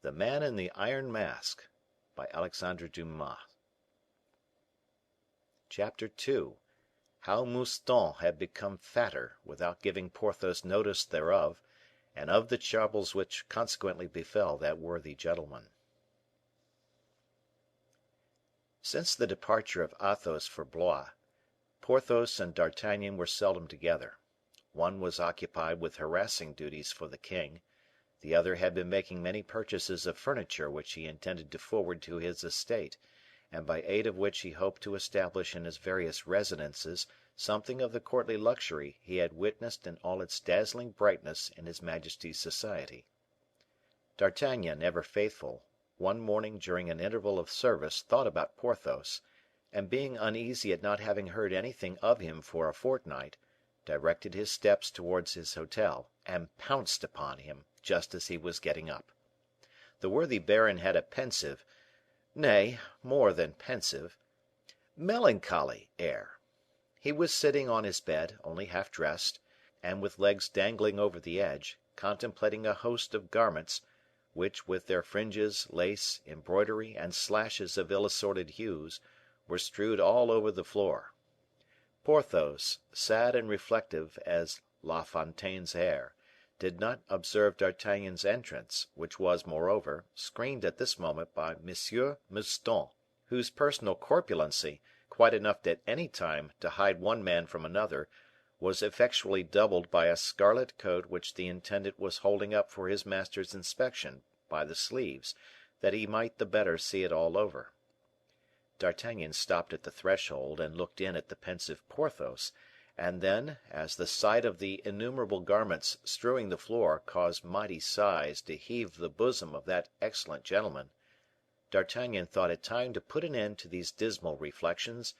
The Man in the Iron Mask by Alexandre Dumas. Chapter II. How Mouston had become fatter, without giving Porthos notice thereof, and of the troubles which consequently befell that worthy gentleman. Since the departure of Athos for Blois, Porthos and D'Artagnan were seldom together. One was occupied with harassing duties for the king, the other had been making many purchases of furniture which he intended to forward to his estate, and by aid of which he hoped to establish in his various residences something of the courtly luxury he had witnessed in all its dazzling brightness in his majesty's society. D'Artagnan, ever faithful, one morning during an interval of service thought about Porthos, and being uneasy at not having heard anything of him for a fortnight, directed his steps towards his hotel, and pounced upon him just as he was getting up. The worthy baron had a pensive, nay, more than pensive, melancholy air. He was sitting on his bed, only half dressed, and with legs dangling over the edge, contemplating a host of garments, which, with their fringes, lace, embroidery, and slashes of ill assorted hues, were strewed all over the floor. Porthos, sad and reflective as La Fontaine's air, did not observe D'Artagnan's entrance, which was, moreover, screened at this moment by M. Mouston, whose personal corpulency, quite enough at any time to hide one man from another, was effectually doubled by a scarlet coat which the intendant was holding up for his master's inspection by the sleeves, that he might the better see it all over. D'Artagnan stopped at the threshold and looked in at the pensive Porthos, and then, as the sight of the innumerable garments strewing the floor caused mighty sighs to heave the bosom of that excellent gentleman, D'Artagnan thought it time to put an end to these dismal reflections,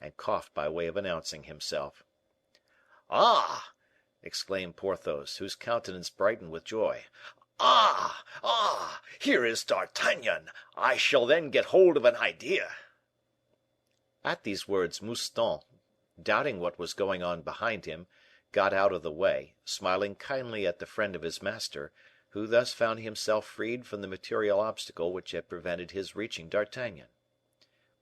and coughed by way of announcing himself. "Ah!" exclaimed Porthos, whose countenance brightened with joy. "Ah! Here is D'Artagnan. I shall then get hold of an idea." At these words, Mouston, doubting what was going on behind him, got out of the way, smiling kindly at the friend of his master, who thus found himself freed from the material obstacle which had prevented his reaching D'Artagnan.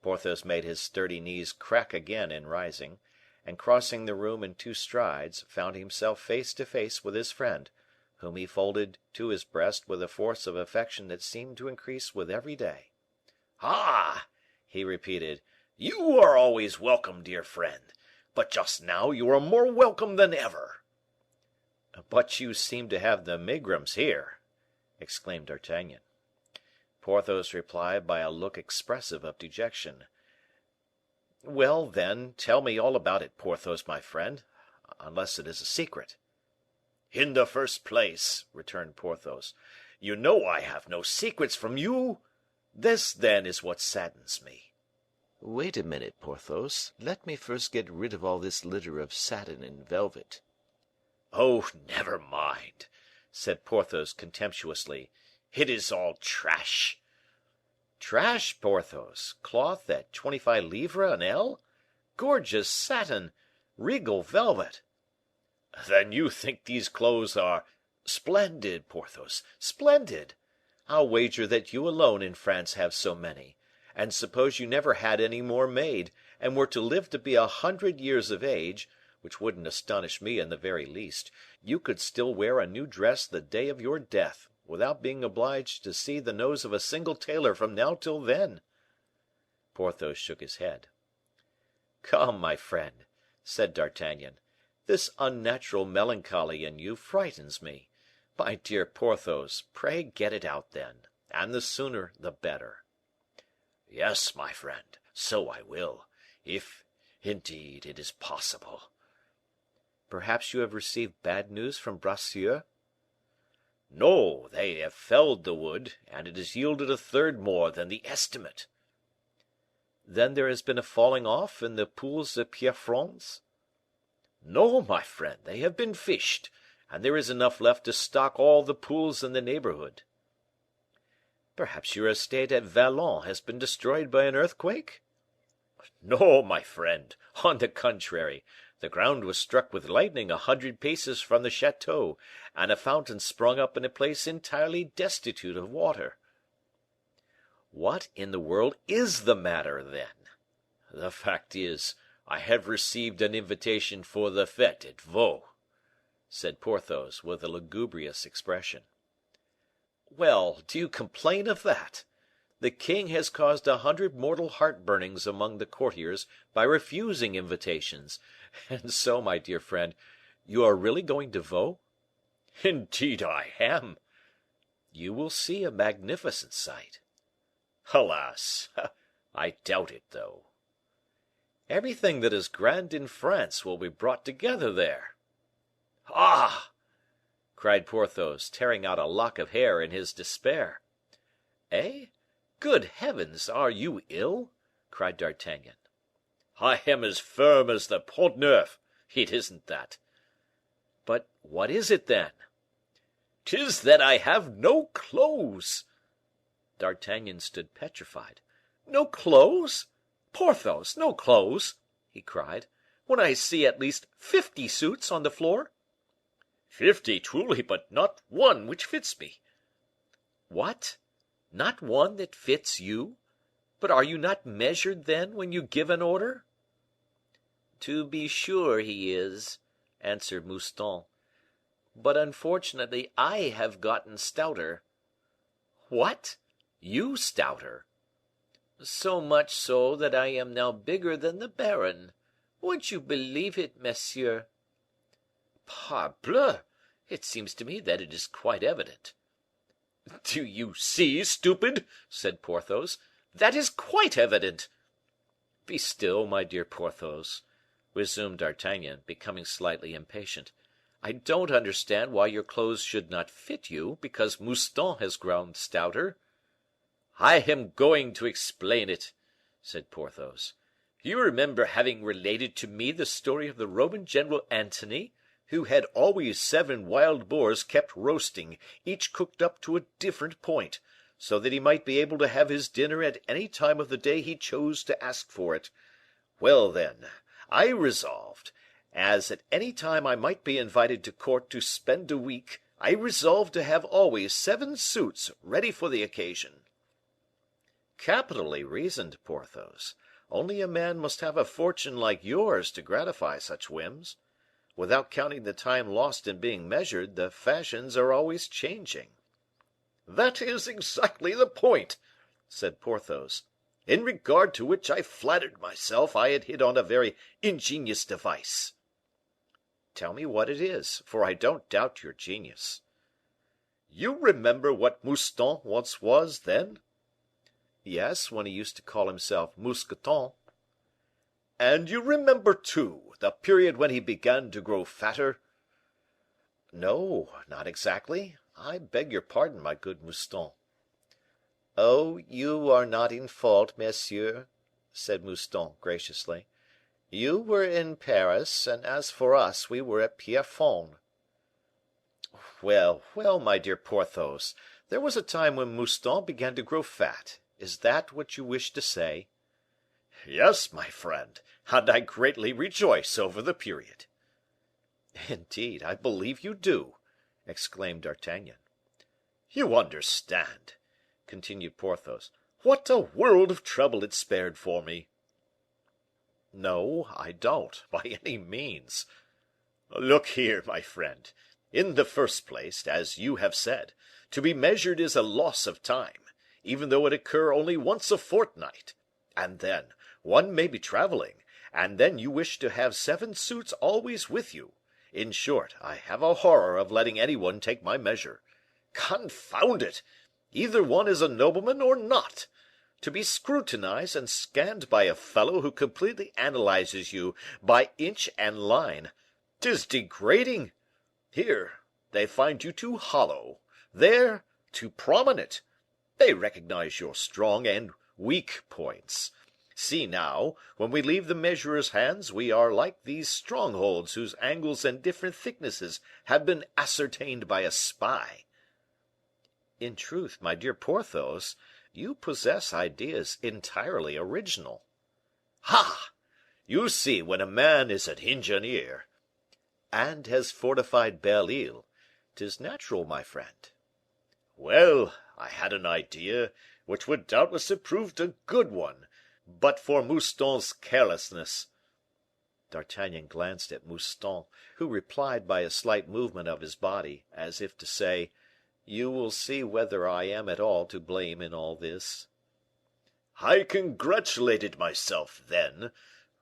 Porthos made his sturdy knees crack again in rising, and crossing the room in 2 strides, found himself face to face with his friend, whom he folded to his breast with a force of affection that seemed to increase with every day. "Ah!" he repeated, "you are always welcome, dear friend, but just now you are more welcome than ever." "But you seem to have the megrims here," exclaimed D'Artagnan. Porthos replied by a look expressive of dejection. "Well, then, tell me all about it, Porthos, my friend, unless it is a secret." "In the first place," returned Porthos, "you know I have no secrets from you. This, then, is what saddens me." "Wait a minute, Porthos. Let me first get rid of all this litter of satin and velvet." "Oh, never mind," said Porthos, contemptuously. "It is all trash." "Trash, Porthos? Cloth at 25 livres an ell? Gorgeous satin! Regal velvet!" "Then you think these clothes are—" "Splendid, Porthos, splendid! I'll wager that you alone in France have so many; and suppose you never had any more made, and were to live to be 100 years of age, which wouldn't astonish me in the very least, you could still wear a new dress the day of your death, without being obliged to see the nose of a single tailor from now till then." Porthos shook his head. "Come, my friend," said D'Artagnan, "this unnatural melancholy in you frightens me. My dear Porthos, pray get it out then, and the sooner the better." "Yes, my friend, so I will, if, indeed, it is possible." "Perhaps you have received bad news from Bracieux?" "No, they have felled the wood, and it has yielded a third more than the estimate." "Then there has been a falling off in the pools of Pierrefonds?" "No, my friend, they have been fished, and there is enough left to stock all the pools in the neighborhood." "Perhaps your estate at Vallon has been destroyed by an earthquake?" "No, my friend; on the contrary, the ground was struck with lightning 100 paces from the chateau, and a fountain sprung up in a place entirely destitute of water. What in the world is the matter, then? The fact is, I have received an invitation for the fete at Vaux," said Porthos, with a lugubrious expression. "Well, do you complain of that? The king has caused 100 mortal heartburnings among the courtiers by refusing invitations; and so, my dear friend, you are really going to Vaux?" "Indeed I am." "You will see a magnificent sight." "Alas! I doubt it, though." "Everything that is grand in France will be brought together there." "Ah!" cried Porthos, tearing out a lock of hair in his despair. "Eh? Good heavens, are you ill?" cried D'Artagnan. "I am as firm as the Pont Neuf. It isn't that." "But what is it, then?" "'Tis that I have no clothes." D'Artagnan stood petrified. "No clothes? Porthos, no clothes!" he cried, "when I see at least 50 suits on the floor." "50, truly, but not one which fits me." "What! not one that fits you? But are you not measured, then, when you give an order?" "To be sure he is," answered Mouston; "but unfortunately I have gotten stouter." "What! you stouter?" "So much so that I am now bigger than the baron. Would you believe it, monsieur?" "Parbleu! It seems to me that it is quite evident." "Do you see, stupid?" said Porthos. "That is quite evident." "Be still, my dear Porthos," resumed D'Artagnan, becoming slightly impatient. "I don't understand why your clothes should not fit you, because Mouston has grown stouter." "I am going to explain it," said Porthos. "You remember having related to me the story of the Roman general Antony, who had always 7 wild boars kept roasting, each cooked up to a different point, so that he might be able to have his dinner at any time of the day he chose to ask for it. Well, then, I resolved, as at any time I might be invited to court to spend a week, I resolved to have always 7 suits ready for the occasion." "Capitally reasoned, Porthos; only a man must have a fortune like yours to gratify such whims. Without counting the time lost in being measured, the fashions are always changing." "That is exactly the point," said Porthos, "in regard to which I flattered myself I had hit on a very ingenious device." "Tell me what it is, for I don't doubt your genius." "You remember what Mouston once was, then?" "Yes, when he used to call himself Mousqueton." "And you remember, too, the period when he began to grow fatter?" "No, not exactly. I beg your pardon, my good Mouston." "Oh, you are not in fault, monsieur," said Mouston, graciously. "You were in Paris, and as for us, we were at Pierrefonds." "Well, well, my dear Porthos, there was a time when Mouston began to grow fat. Is that what you wish to say?" "Yes, my friend, and I greatly rejoice over the period." "Indeed, I believe you do," exclaimed D'Artagnan. "You understand," continued Porthos, "what a world of trouble it spared for me." "No, I don't, by any means." "Look here, my friend. In the first place, as you have said, to be measured is a loss of time, even though it occur only once a fortnight; and then, one may be traveling, and then you wish to have 7 suits always with you. In short, I have a horror of letting any one take my measure. Confound it! Either one is a nobleman or not. To be scrutinized and scanned by a fellow who completely analyzes you by inch and line, 'tis degrading. Here, they find you too hollow; there, too prominent. They recognize your strong and weak points. See, now, when we leave the measurer's hands, we are like these strongholds whose angles and different thicknesses have been ascertained by a spy." "In truth, my dear Porthos, you possess ideas entirely original." "Ha! You see, when a man is an engineer—" "And has fortified Belle Isle. 'Tis natural, my friend." "Well, I had an idea which would doubtless have proved a good one, but for Mouston's carelessness." D'Artagnan glanced at Mouston, who replied by a slight movement of his body, as if to say, "You will see whether I am at all to blame in all this." "I congratulated myself, then,"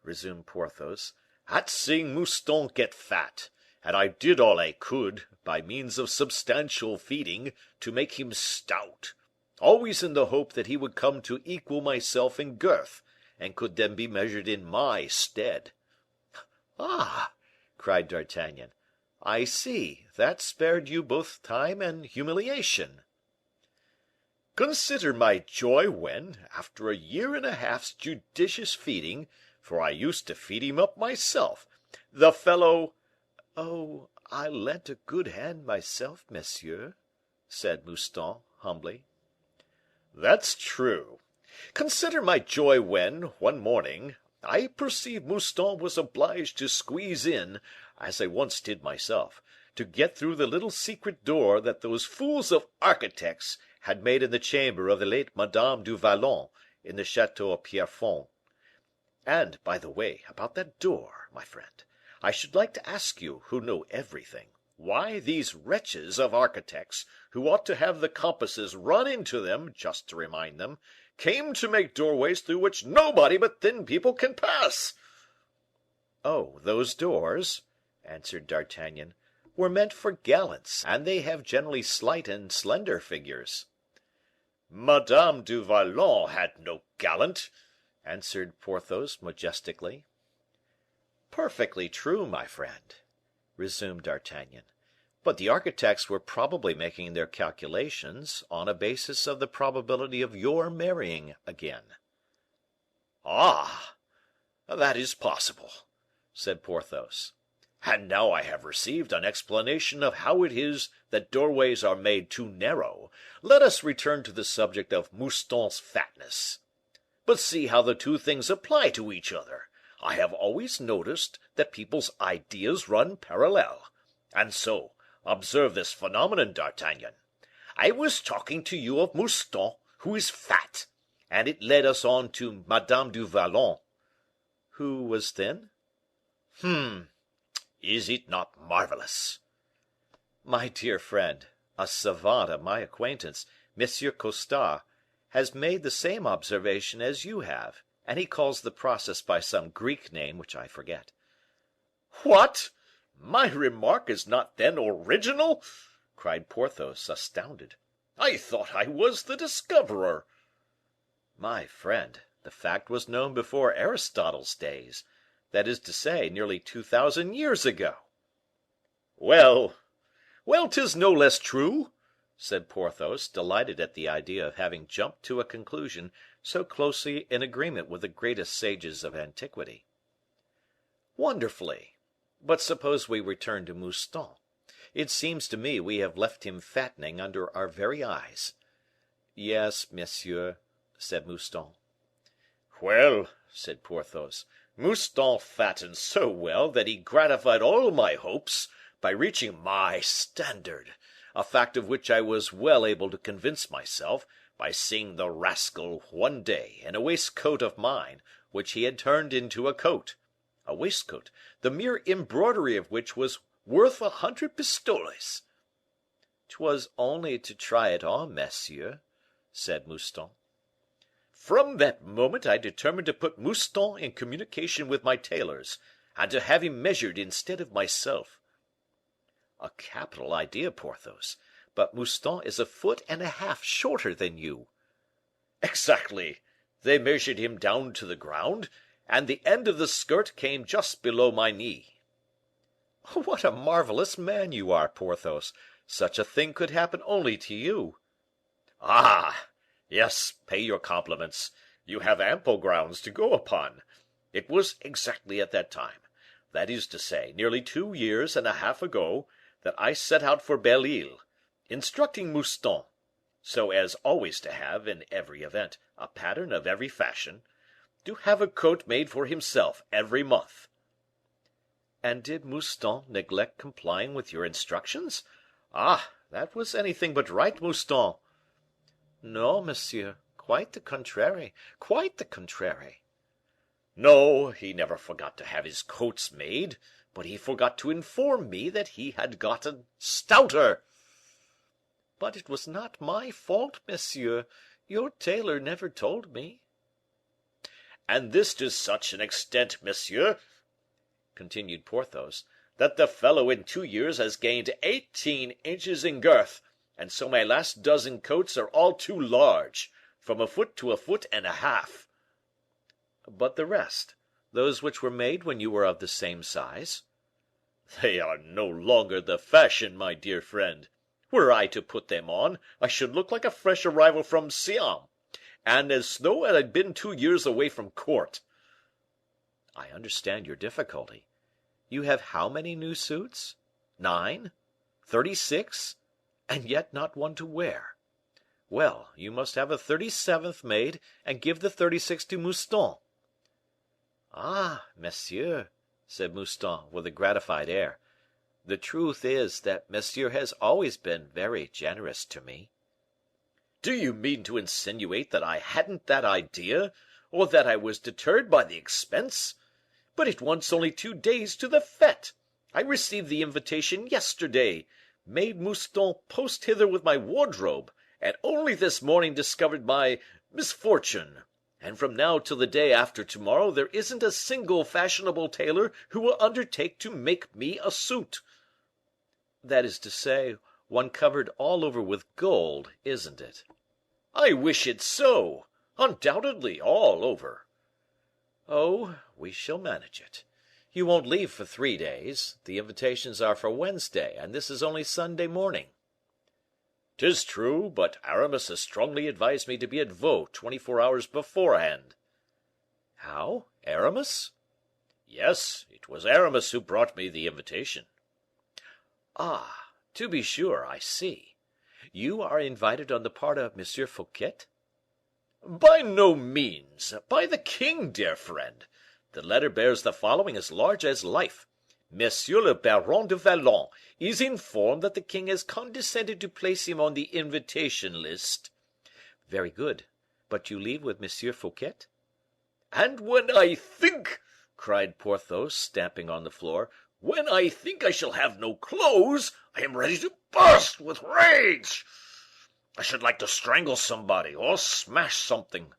resumed Porthos, "at seeing Mouston get fat, and I did all I could, by means of substantial feeding, to make him stout, always in the hope that he would come to equal myself in girth, and could then be measured in my stead." "Ah!" cried D'Artagnan, "I see; that spared you both time and humiliation." "Consider my joy when, after a year and a half's judicious feeding, for I used to feed him up myself, the fellow—" "Oh, I lent a good hand myself, monsieur," said Mouston, humbly. "That's true. Consider my joy when, one morning, I perceived Mouston was obliged to squeeze in, as I once did myself, to get through the little secret door that those fools of architects had made in the chamber of the late Madame du Vallon, in the chateau of Pierrefonds. And, by the way, about that door, my friend, I should like to ask you, who know everything, why these wretches of architects, who ought to have the compasses run into them, just to remind them, came to make doorways through which nobody but thin people can pass." "Oh, those doors," answered D'Artagnan, "were meant for gallants, and they have generally slight and slender figures." "Madame du Vallon had no gallant," answered Porthos, majestically. "Perfectly true, my friend," resumed D'Artagnan; "but the architects were probably making their calculations on a basis of the probability of your marrying again." "Ah! that is possible," said Porthos. "And now I have received an explanation of how it is that doorways are made too narrow, let us return to the subject of Mouston's fatness. But see how the two things apply to each other. I have always noticed that people's ideas run parallel. And so, observe this phenomenon, D'Artagnan. I was talking to you of Mouston, who is fat, and it led us on to Madame du Vallon." "Who was thin?" Is it not marvelous?" "My dear friend, a savant of my acquaintance, M. Costard, has made the same observation as you have, and he calls the process by some Greek name which I forget." "What! My remark is not then original?" cried Porthos, astounded. "I thought I was the discoverer." "My friend, the fact was known before Aristotle's days; that is to say, nearly 2000 years ago." "Well, 'tis no less true," said Porthos, delighted at the idea of having jumped to a conclusion so closely in agreement with the greatest sages of antiquity. "Wonderfully. But suppose we return to Mouston. It seems to me we have left him fattening under our very eyes." "Yes, monsieur," said Mouston. "Well," said Porthos, "Mouston fattened so well that he gratified all my hopes by reaching my standard, a fact of which I was well able to convince myself by seeing the rascal one day in a waistcoat of mine, which he had turned into a coat, a waistcoat, the mere embroidery of which was worth 100 pistoles." "'Twas only to try it on, monsieur," said Mouston. "From that moment I determined to put Mouston in communication with my tailors, and to have him measured instead of myself." "A capital idea, Porthos; but Mouston is a foot and a half shorter than you." "Exactly; they measured him down to the ground, and the end of the skirt came just below my knee." "What a marvelous man you are, Porthos! Such a thing could happen only to you." "Ah! yes, pay your compliments. You have ample grounds to go upon. It was exactly at that time, that is to say, nearly 2 years and a half ago, that I set out for Belle Isle, instructing Mouston, so as always to have, in every event, a pattern of every fashion, to have a coat made for himself every month." "And did Mouston neglect complying with your instructions? Ah, that was anything but right, Mouston." No, monsieur, quite the contrary, quite the contrary. No, he never forgot to have his coats made, but he forgot to inform me that he had gotten stouter. But it was not my fault, monsieur. Your tailor never told me. And this to such an extent, monsieur, continued Porthos, that the fellow in 2 years has gained 18 inches in girth, and so my last dozen coats are all too large, from a foot to a foot and a half. But the rest, those which were made when you were of the same size? They are no longer the fashion, my dear friend. Were I to put them on, I should look like a fresh arrival from Siam, and as though I had been 2 years away from court. I understand your difficulty. You have how many new suits? 9? 36? And yet not one to wear. Well, you must have a 37th made, and give the 36th to Mouston. Ah, monsieur, said Mouston, with a gratified air, the truth is that monsieur has always been very generous to me. Do you mean to insinuate that I hadn't that idea, or that I was deterred by the expense? But it wants only 2 days to the fete. I received the invitation yesterday, made Mouston post hither with my wardrobe, and only this morning discovered my misfortune. And from now till the day after tomorrow there isn't a single fashionable tailor who will undertake to make me a suit. That is to say, one covered all over with gold, isn't it? I wish it so. Undoubtedly, all over. Oh, we shall manage it. You won't leave for 3 days. The invitations are for Wednesday, and this is only Sunday morning. 'Tis true, but Aramis has strongly advised me to be at Vaux 24 hours beforehand. How? Aramis? Yes, it was Aramis who brought me the invitation. Ah, to be sure, I see. You are invited on the part of Monsieur Fouquet? By no means. By the king, dear friend. The letter bears the following as large as life. Monsieur le Baron de Vallon is informed that the king has condescended to place him on the invitation list. Very good. But you leave with Monsieur Fouquet? And when I think, cried Porthos, stamping on the floor, when I think I shall have no clothes, I am ready to burst with rage. I should like to strangle somebody, or smash something.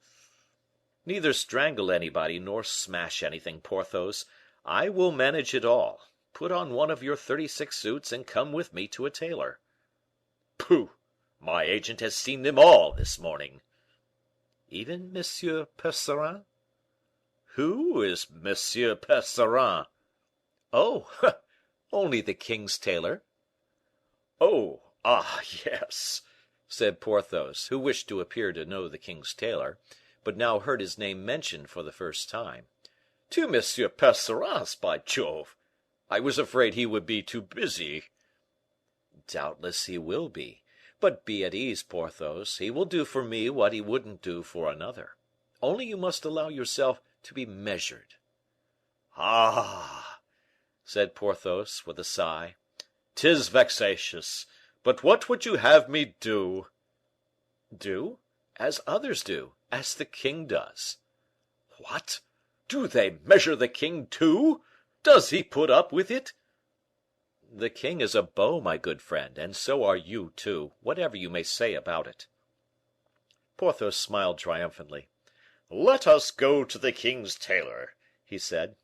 Neither strangle anybody nor smash anything, Porthos. I will manage it all. Put on one of your 36 suits and come with me to a tailor. Pooh! My agent has seen them all this morning. Even Monsieur Percerin? Who is Monsieur Percerin? Oh, only the king's tailor. Oh, ah, yes, said Porthos, who wished to appear to know the king's tailor, but now heard his name mentioned for the first time. To Monsieur Percerin's, by Jove! I was afraid he would be too busy. Doubtless he will be. But be at ease, Porthos. He will do for me what he wouldn't do for another. Only you must allow yourself to be measured. Ah, said Porthos, with a sigh. 'Tis vexatious. But what would you have me do? Do? As others do, as the king does. What? Do they measure the king too? Does he put up with it? The king is a beau, my good friend, and so are you too, whatever you may say about it. Porthos smiled triumphantly. Let us go to the king's tailor, he said.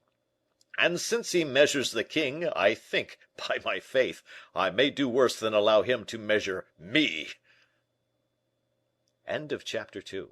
And since he measures the king, I think, by my faith, I may do worse than allow him to measure me. End of chapter 2.